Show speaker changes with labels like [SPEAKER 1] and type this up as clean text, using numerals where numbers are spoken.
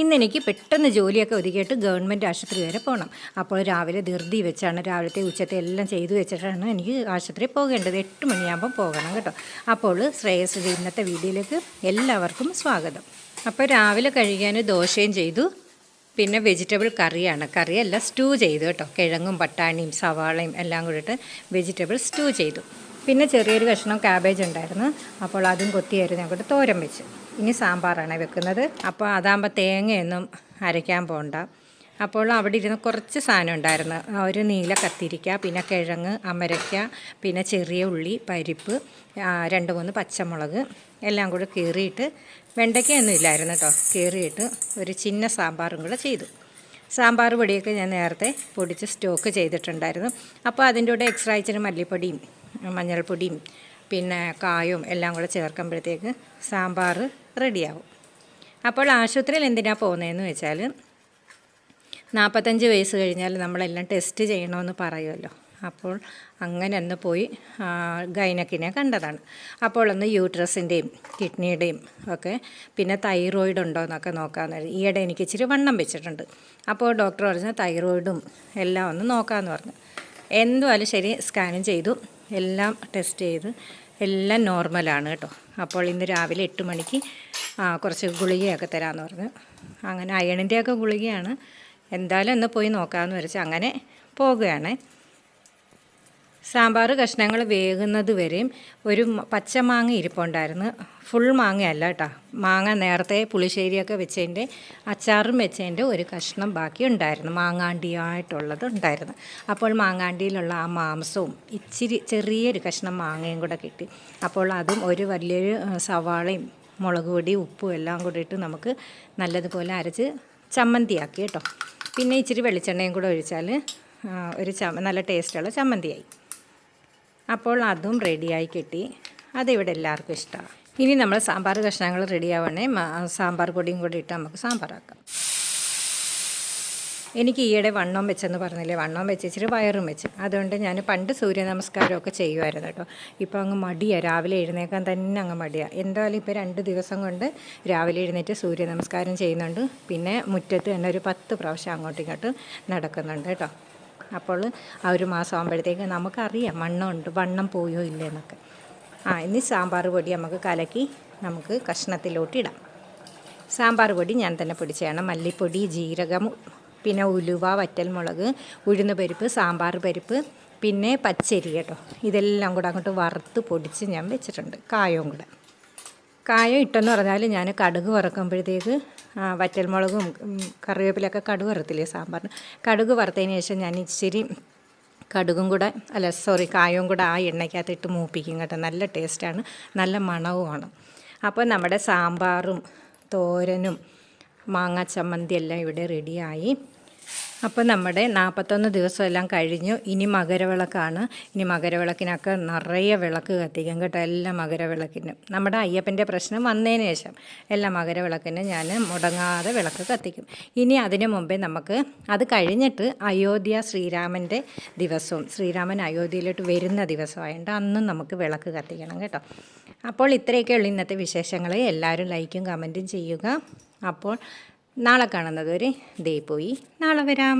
[SPEAKER 1] ഇന്നെനിക്ക് പെട്ടെന്ന് ജോലിയൊക്കെ ഒതുക്കിയിട്ട് ഗവൺമെൻറ് ആശുപത്രി വരെ പോകണം. അപ്പോൾ രാവിലെ ധൃതി വെച്ചാണ് രാവിലത്തെ ഉച്ചത്തെ എല്ലാം ചെയ്തു വെച്ചിട്ടാണ് എനിക്ക് ആശുപത്രിയിൽ പോകേണ്ടത്. 8 മണിയാകുമ്പോൾ പോകണം കേട്ടോ. അപ്പോൾ ശ്രേയസിൻ്റെ ഇന്നത്തെ വീഡിയോയിലേക്ക് എല്ലാവർക്കും സ്വാഗതം. അപ്പോൾ രാവിലെ കഴിക്കാൻ ദോശയും ചെയ്തു, പിന്നെ വെജിറ്റബിൾ കറിയാണ്. കറിയല്ല, സ്റ്റൂ ചെയ്തു കേട്ടോ. കിഴങ്ങും പട്ടാണിയും സവാളയും എല്ലാം കൂടിയിട്ട് വെജിറ്റബിൾ സ്റ്റൂ ചെയ്തു. പിന്നെ ചെറിയൊരു കഷ്ണം ക്യാബേജ് ഉണ്ടായിരുന്നു, അപ്പോൾ അതും കൊത്തിയായിരുന്നു അങ്ങോട്ട് തോരൻ വെച്ച്. ഇനി സാമ്പാറാണ് വെക്കുന്നത്. അപ്പോൾ അതാകുമ്പോൾ തേങ്ങയൊന്നും അരയ്ക്കാൻ പോകണ്ട. അപ്പോൾ അവിടെ ഇരുന്ന് കുറച്ച് സാധനം ഉണ്ടായിരുന്നു. ഒരു നീല കത്തിരിക്ക, പിന്നെ കിഴങ്ങ്, അമരയ്ക്ക, പിന്നെ ചെറിയ ഉള്ളി, പരിപ്പ്, 2-3 പച്ചമുളക് എല്ലാം കൂടി കീറിയിട്ട്, വെണ്ടയ്ക്കൊന്നും ഇല്ലായിരുന്നു കേട്ടോ, കീറിയിട്ട് ഒരു ചിന്ന സാമ്പാറും കൂടെ ചെയ്തു. സാമ്പാർ പൊടിയൊക്കെ ഞാൻ നേരത്തെ പൊടിച്ച് സ്റ്റോക്ക് ചെയ്തിട്ടുണ്ടായിരുന്നു. അപ്പോൾ അതിൻ്റെ കൂടെ എക്സ്ട്രാ ഇച്ചിരി മല്ലിപ്പൊടിയും മഞ്ഞൾപ്പൊടിയും പിന്നെ കായവും എല്ലാം കൂടെ ചേർക്കുമ്പോഴത്തേക്ക് സാമ്പാർ റെഡിയാവും. അപ്പോൾ ആശുപത്രിയിൽ എന്തിനാണ് പോകുന്നതെന്ന് വെച്ചാൽ, 45 വയസ്സ് കഴിഞ്ഞാൽ നമ്മളെല്ലാം ടെസ്റ്റ് ചെയ്യണമെന്ന് പറയുമല്ലോ. അപ്പോൾ അങ്ങനെ ഒന്ന് പോയി ഗൈനക്കിനെ കണ്ടതാണ്. അപ്പോൾ ഒന്ന് യൂട്രസിൻ്റെയും കിഡ്നിയുടെയും ഒക്കെ, പിന്നെ തൈറോയിഡ് ഉണ്ടോ എന്നൊക്കെ നോക്കാമെന്ന്. ഈയിടെ എനിക്ക് ഇച്ചിരി വണ്ണം വെച്ചിട്ടുണ്ട്. അപ്പോൾ ഡോക്ടർ പറഞ്ഞു തൈറോയിഡും എല്ലാം ഒന്ന് നോക്കാമെന്ന് പറഞ്ഞു. എന്തുമായാലും ശരി, സ്കാനും ചെയ്തു, എല്ലാം ടെസ്റ്റ് ചെയ്ത് എല്ലാം നോർമലാണ് കേട്ടോ. അപ്പോൾ ഇന്ന് രാവിലെ 8 മണിക്ക് കുറച്ച് ഗുളികയൊക്കെ തരാമെന്ന് പറഞ്ഞു. അങ്ങനെ അയണിൻ്റെയൊക്കെ ഗുളികയാണ്. എന്തായാലും ഒന്ന് പോയി നോക്കാമെന്ന് വെച്ചാൽ അങ്ങനെ പോകുകയാണ്. സാമ്പാർ കഷ്ണങ്ങൾ വേകുന്നത് വരെയും ഒരു പച്ചമാങ്ങ ഇരിപ്പുണ്ടായിരുന്നു. ഫുൾ മാങ്ങയല്ല കേട്ടോ, മാങ്ങ നേരത്തെ പുളിശ്ശേരിയൊക്കെ വെച്ചതിൻ്റെ അച്ചാറും വെച്ചതിൻ്റെ ഒരു കഷ്ണം ബാക്കി ഉണ്ടായിരുന്നു, മാങ്ങാണ്ടിയായിട്ടുള്ളത് ഉണ്ടായിരുന്നു. അപ്പോൾ മാങ്ങാണ്ടിയിലുള്ള ആ മാംസവും ഇച്ചിരി ചെറിയൊരു കഷ്ണം മാങ്ങയും കൂടെ കിട്ടി. അപ്പോൾ അതും ഒരു വലിയൊരു സവാളയും മുളക് പൊടി ഉപ്പും എല്ലാം കൂടി ഇട്ട് നമുക്ക് നല്ലതുപോലെ അരച്ച് ചമ്മന്തിയാക്കി കേട്ടോ. പിന്നെ ഇച്ചിരി വെളിച്ചെണ്ണയും കൂടെ ഒഴിച്ചാൽ ഒരു നല്ല ടേസ്റ്റുള്ള ചമ്മന്തിയായി. അപ്പോൾ അതും റെഡിയായി കിട്ടി. അതിവിടെ എല്ലാവർക്കും ഇഷ്ടമാണ്. ഇനി നമ്മൾ സാമ്പാർ കഷ്ണങ്ങൾ റെഡിയാവണേ സാമ്പാർ പൊടിയും കൂടി ഇട്ട് നമുക്ക് സാമ്പാറാക്കാം. എനിക്ക് ഈയിടെ വണ്ണം വെച്ചെന്ന് പറഞ്ഞില്ലേ, വണ്ണം വെച്ച് ഇച്ചിരി വയറും വെച്ച്. അതുകൊണ്ട് ഞാൻ പണ്ട് സൂര്യ നമസ്കാരമൊക്കെ ചെയ്യുമായിരുന്നു കേട്ടോ. ഇപ്പോൾ അങ്ങ് മടിയാണ്, രാവിലെ എഴുന്നേക്കാൻ തന്നെ അങ്ങ് മടിയാണ്. എന്തായാലും ഇപ്പോൾ 2 ദിവസം കൊണ്ട് രാവിലെ എഴുന്നേറ്റ് സൂര്യ നമസ്കാരം ചെയ്യുന്നുണ്ട്. പിന്നെ മുറ്റത്ത് തന്നെ ഒരു 10 പ്രാവശ്യം അങ്ങോട്ടും ഇങ്ങോട്ടും നടക്കുന്നുണ്ട് കേട്ടോ. അപ്പോൾ ആ ഒരു മാസം ആകുമ്പോഴത്തേക്ക് നമുക്കറിയാം വണ്ണം പോയോ ഇല്ലെന്നൊക്കെ. ഇനി സാമ്പാർ പൊടി നമുക്ക് കലക്കി നമുക്ക് കഷ്ണത്തിലോട്ടിടാം. സാമ്പാർ പൊടി ഞാൻ തന്നെ പൊടിച്ചതാണ്. മല്ലിപ്പൊടി, ജീരകം, പിന്നെ ഉലുവ, വറ്റൽമുളക്, ഉഴുന്ന് പരിപ്പ്, സാമ്പാർ പരിപ്പ്, പിന്നെ പച്ചരി കേട്ടോ. ഇതെല്ലാം കൂടെ അങ്ങോട്ട് വറുത്ത് പൊടിച്ച് ഞാൻ വെച്ചിട്ടുണ്ട്. കായവും കൂടെ. കായം ഇട്ടെന്ന് പറഞ്ഞാൽ ഞാൻ കടുക് വറുക്കുമ്പോഴത്തേക്ക് വറ്റൽമുളകും കറിവേപ്പിലൊക്കെ കടുക് വറുത്തില്ലേ സാമ്പാറിന്, കടുക് വറുത്തതിന് ശേഷം ഞാൻ ഇച്ചിരി കായവും കൂടെ ആ എണ്ണയ്ക്കകത്തിട്ട് മൂപ്പിക്കും കേട്ടോ. നല്ല ടേസ്റ്റാണ്, നല്ല മണവുമാണ്. അപ്പോൾ നമ്മുടെ സാമ്പാറും തോരനും മാങ്ങ ചമ്മന്തി എല്ലാം ഇവിടെ റെഡിയായി. അപ്പോൾ നമ്മുടെ 41 ദിവസമെല്ലാം കഴിഞ്ഞു. ഇനി മകരവിളക്കാണ്. ഇനി മകരവിളക്കിനൊക്കെ നിറയെ വിളക്ക് കത്തിക്കും കേട്ടോ. എല്ലാ മകരവിളക്കിനും നമ്മുടെ അയ്യപ്പൻ്റെ പ്രശ്നം വന്നതിന് ശേഷം എല്ലാ മകരവിളക്കിനും ഞാൻ മുടങ്ങാതെ വിളക്ക് കത്തിക്കും. ഇനി അതിന് മുമ്പേ നമുക്ക് അത് കഴിഞ്ഞിട്ട് അയോധ്യ ശ്രീരാമൻ്റെ ദിവസവും, ശ്രീരാമൻ അയോധ്യയിലോട്ട് വരുന്ന ദിവസമായതുകൊണ്ട് അന്നും നമുക്ക് വിളക്ക് കത്തിക്കണം കേട്ടോ. അപ്പോൾ ഇത്രയൊക്കെയുള്ള ഇന്നത്തെ വിശേഷങ്ങൾ. എല്ലാവരും ലൈക്കും കമൻറ്റും ചെയ്യുക. അപ്പോൾ നാളെ കാണുന്നത് വരെ ദേ പോയി നാളെ വരാം.